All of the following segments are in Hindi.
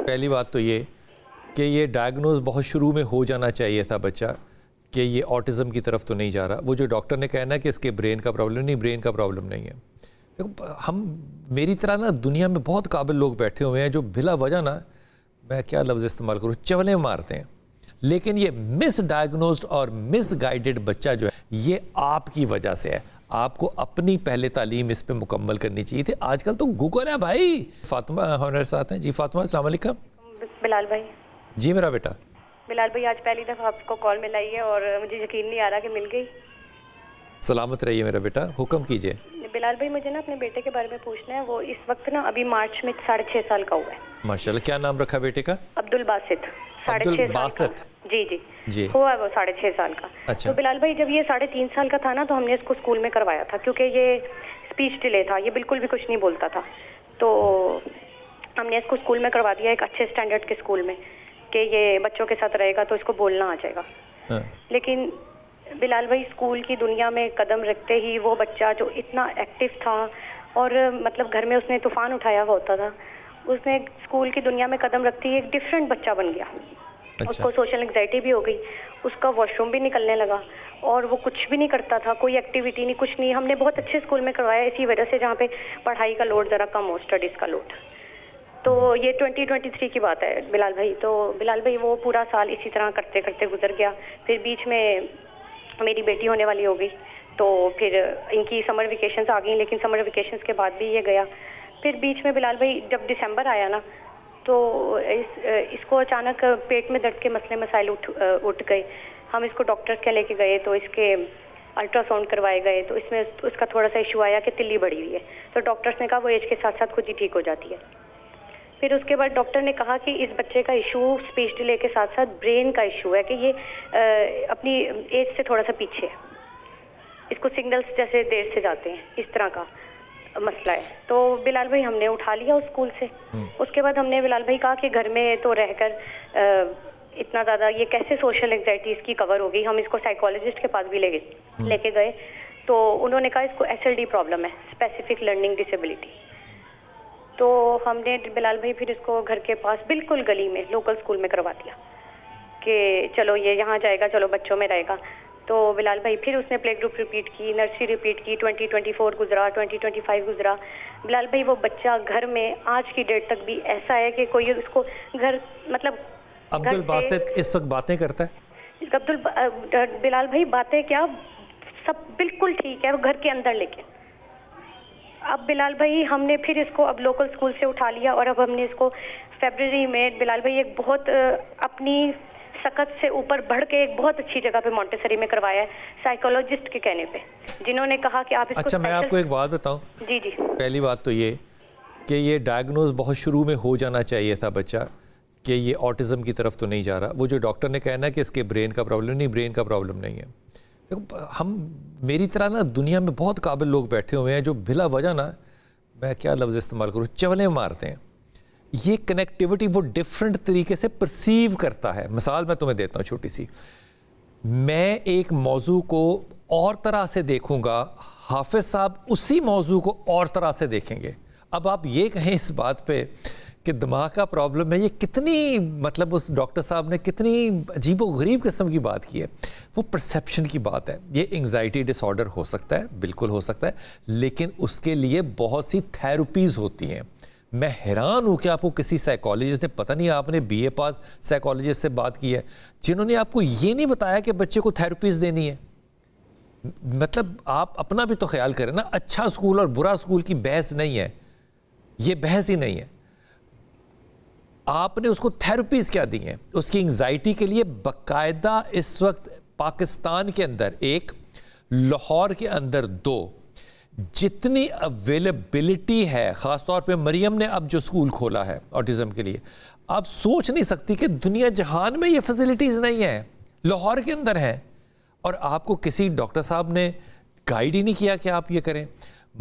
पहली बात तो ये कि ये डायग्नोज बहुत शुरू में हो जाना चाहिए था बच्चा कि ये ऑटिज़म की तरफ तो नहीं जा रहा। वो जो डॉक्टर ने कहना है कि इसके ब्रेन का प्रॉब्लम नहीं, ब्रेन का प्रॉब्लम नहीं है। देखो हम मेरी तरह ना दुनिया में बहुत काबिल लोग बैठे हुए हैं जो बिला वजह ना, मैं क्या लफ्ज़ इस्तेमाल करूँ, चवले मारते हैं। लेकिन ये मिस डायग्नोज्ड और मिस गाइडेड बच्चा जो है ये आपकी वजह से है। आपको अपनी पहले तालीम इस पे मुकम्मल करनी चाहिए थी। आजकल तो गूगल है भाई। फातिमा हमारे साथ हैं। जी फातिमा, अस्सलाम वालेकुम। बिलाल भाई। जी मेरा बेटा। बिलाल भाई, आज पहली दफ़ा आपको कॉल मिलाई है और मुझे यकीन नहीं आ रहा कि मिल गई। सलामत रहिए मेरा बेटा, हुक्म कीजिए। बिलाल भाई, मुझे ना अपने बेटे के बारे में पूछना है। वो इस वक्त ना अभी मार्च में 6.5 साल का हुआ है। माशाल्लाह। क्या नाम रखा बेटे का? अब्दुल बासित। 6.5 साल का। जी जी जी हुआ है वो 6.5 साल का। अच्छा। तो बिलाल भाई, जब ये 3.5 साल का था ना, तो हमने इसको स्कूल में करवाया था, क्योंकि ये स्पीच डिले था, ये बिल्कुल भी कुछ नहीं बोलता था। तो हमने इसको स्कूल में करवा दिया, एक अच्छे स्टैंडर्ड के स्कूल में, कि ये बच्चों के साथ रहेगा तो इसको बोलना आ जाएगा। लेकिन बिलाल भाई, स्कूल की दुनिया में कदम रखते ही वो बच्चा जो इतना एक्टिव था और मतलब घर में उसने तूफान उठाया हुआ होता था, उसने स्कूल की दुनिया में कदम रखते ही एक डिफरेंट बच्चा बन गया। अच्छा। उसको सोशल एंग्जाइटी भी हो गई, उसका वॉशरूम भी निकलने लगा और वो कुछ भी नहीं करता था, कोई एक्टिविटी नहीं, कुछ नहीं। हमने बहुत अच्छे स्कूल में करवाया इसी वजह से, जहाँ पे पढ़ाई का लोड ज़रा कम हो, स्टडीज़ का लोड। तो ये 2023 की बात है बिलाल भाई। तो बिलाल भाई, वो पूरा साल इसी तरह करते करते गुजर गया। फिर बीच में मेरी बेटी होने वाली हो गई, तो फिर इनकी समर वेकेशंस आ गई, लेकिन समर वेकेशंस के बाद भी ये गया। फिर बीच में बिलाल भाई जब दिसंबर आया ना, तो इसको अचानक पेट में दर्द के मसले मसाइल उठ गए। हम इसको डॉक्टर के लेके गए, तो इसके अल्ट्रासाउंड करवाए गए, तो इसमें उसका थोड़ा सा इशू आया कि तिल्ली बढ़ी हुई है। तो डॉक्टर्स ने कहा वो एज के साथ साथ खुद ही ठीक हो जाती है। फिर उसके बाद डॉक्टर ने कहा कि इस बच्चे का इशू स्पीच डिले के साथ साथ ब्रेन का इशू है, कि ये अपनी एज से थोड़ा सा पीछे है, इसको सिग्नल्स जैसे देर से जाते हैं, इस तरह का मसला है। तो बिलाल भाई हमने उठा लिया उस स्कूल से। उसके बाद हमने बिलाल भाई कहा कि घर में तो रहकर इतना ज़्यादा ये कैसे सोशल एंग्जाइटी इसकी कवर होगी। हम इसको साइकोलॉजिस्ट के पास भी लेके गए, तो उन्होंने कहा इसको SLD प्रॉब्लम है, स्पेसिफिक लर्निंग डिसेबिलिटी। तो हमने बिलाल भाई फिर इसको घर के पास बिल्कुल गली में लोकल स्कूल में करवा दिया कि चलो ये यहाँ जाएगा, चलो बच्चों में रहेगा। तो बिलाल भाई फिर उसने प्ले ग्रुप रिपीट की, नर्सरी रिपीट की, 2024 गुजरा, 2025 गुजरा। बिलाल भाई, वो बच्चा घर में आज की डेट तक भी ऐसा है कि कोई उसको घर मतलब अब्दुल बासित इस वक्त बातें करता है? बिलाल भाई बातें क्या, सब बिल्कुल ठीक है, वो घर के अंदर। लेकिन अब बिलाल भाई हमने फिर इसको अब लोकल स्कूल से उठा लिया और अब हमने इसको फरवरी में बिलाल भाई एक बहुत अपनी सकत से ऊपर बढ़ के एक बहुत अच्छी जगह पे मॉन्टेसरी में करवाया है, साइकोलॉजिस्ट के कहने पे, जिन्होंने कहा कि आप इसको। अच्छा, मैं आपको एक बात बताऊं। जी जी। पहली बात तो ये कि ये डायग्नोज बहुत शुरू में हो जाना चाहिए था बच्चा कि ये ऑटिज़म की तरफ तो नहीं जा रहा। वो जो डॉक्टर ने कहना है कि इसके ब्रेन का प्रॉब्लम नहीं, ब्रेन का प्रॉब्लम नहीं है। देखो हम मेरी तरह ना दुनिया में बहुत काबिल लोग बैठे हुए हैं जो बिला वजह ना, मैं क्या लफ्ज़ इस्तेमाल करूँ, चवले मारते हैं। ये कनेक्टिविटी वो डिफरेंट तरीके से परसीव करता है। मिसाल मैं तुम्हें देता हूँ छोटी सी। मैं एक मौजू को और तरह से देखूँगा, हाफिज़ साहब उसी मौजू को और तरह से देखेंगे। अब आप ये कहें इस बात पे कि दिमाग का प्रॉब्लम है, ये कितनी मतलब उस डॉक्टर साहब ने कितनी अजीब व गरीब किस्म की बात की है। वो परसेप्शन की बात है। ये एंग्जाइटी डिसऑर्डर हो सकता है, बिल्कुल हो सकता है, लेकिन उसके लिए बहुत सी थेरेपीज़ होती हैं। मैं हैरान हूँ कि आपको किसी साइकोलॉजिस्ट ने, पता नहीं आपने BA पास साइकोलॉजिस्ट से बात की है, जिन्होंने आपको ये नहीं बताया कि बच्चे को थेरेपीज़ देनी है। मतलब आप अपना भी तो ख्याल करें ना। अच्छा स्कूल और बुरा स्कूल की बहस नहीं है, ये बहस ही नहीं है। आपने उसको थेरेपीज़ क्या दी हैं? उसकी एंग्जाइटी के लिए बाकायदा इस वक्त पाकिस्तान के अंदर 1, लाहौर के अंदर 2, जितनी अवेलेबिलिटी है, ख़ासतौर पे मरियम ने अब जो स्कूल खोला है ऑटिज़म के लिए, आप सोच नहीं सकती कि दुनिया जहान में ये फैसिलिटीज़ नहीं है, लाहौर के अंदर है। और आपको किसी डॉक्टर साहब ने गाइड ही नहीं किया कि आप ये करें।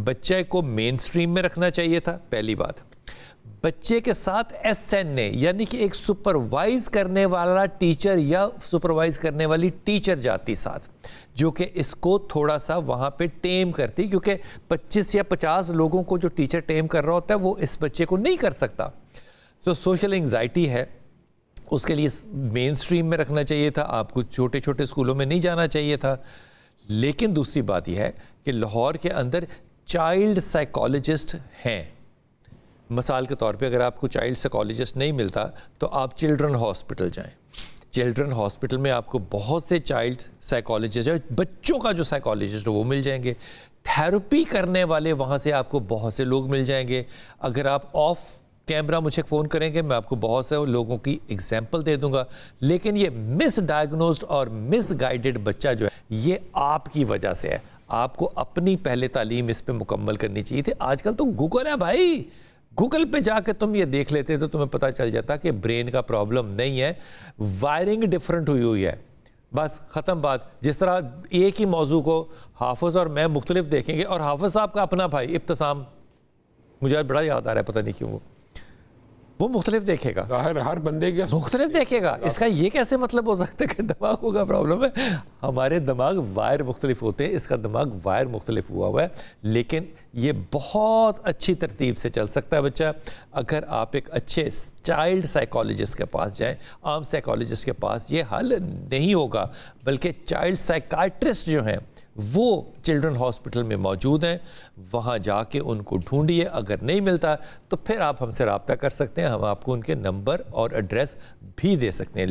बच्चे को मेन स्ट्रीम में रखना चाहिए था, पहली बात। बच्चे के साथ SNA यानी कि एक सुपरवाइज करने वाला टीचर या सुपरवाइज करने वाली टीचर जाती साथ, जो कि इसको थोड़ा सा वहाँ पे टेम करती, क्योंकि 25 या 50 लोगों को जो टीचर टेम कर रहा होता है वो इस बच्चे को नहीं कर सकता। तो सोशल एंग्जाइटी है, उसके लिए मेन स्ट्रीम में रखना चाहिए था, आपको छोटे छोटे स्कूलों में नहीं जाना चाहिए था। लेकिन दूसरी बात यह है कि लाहौर के अंदर चाइल्ड साइकोलॉजिस्ट हैं। मिसाल के तौर पे अगर आपको चाइल्ड साइकोलॉजिस्ट नहीं मिलता तो आप चिल्ड्रन हॉस्पिटल जाएं। चिल्ड्रन हॉस्पिटल में आपको बहुत से चाइल्ड साइकोलॉजिस्ट है, बच्चों का जो साइकोलॉजिस्ट है वो मिल जाएंगे। थेरेपी करने वाले वहाँ से आपको बहुत से लोग मिल जाएंगे। अगर आप ऑफ कैमरा मुझे फ़ोन करेंगे, मैं आपको बहुत से लोगों की एग्जाम्पल दे दूंगा। लेकिन ये मिस डायग्नोज्ड और मिस गाइडेड बच्चा जो है, ये आपकी वजह से है। आपको अपनी पहले तालीम इस पे मुकम्मल करनी चाहिए थी। आजकल तो गूगल है भाई, गूगल पे जाके तुम ये देख लेते तो तुम्हें पता चल जाता कि ब्रेन का प्रॉब्लम नहीं है, वायरिंग डिफरेंट हुई हुई है, बस ख़त्म बात। जिस तरह एक ही मौजू को हाफिज़ और मैं मुख्तलिफ देखेंगे, और हाफिज़ साहब का अपना भाई इब्तिसाम, मुझे आज बड़ा याद आ रहा है, पता नहीं क्यों वो मुख्तलिफ देखेगा, हर बंदे के मुख्तलिफ देखेगा। इसका ये कैसे मतलब हो सकता है कि दिमागों का प्रॉब्लम है? हमारे दिमाग वायर मुख्तलिफ होते हैं, इसका दिमाग वायर मुख्तलिफ हुआ है। लेकिन ये बहुत अच्छी तरतीब से चल सकता है बच्चा, अगर आप एक अच्छे चाइल्ड साइकोलॉजिस्ट के पास जाएं। आम साइकोलॉजिस्ट के पास ये हल नहीं होगा, बल्कि चाइल्ड साइकाट्रिस्ट जो हैं वो चिल्ड्रन हॉस्पिटल में मौजूद हैं, वहाँ जाके उनको ढूंढिए। अगर नहीं मिलता तो फिर आप हमसे रब्ता कर सकते हैं, हम आपको उनके नंबर और एड्रेस भी दे सकते हैं।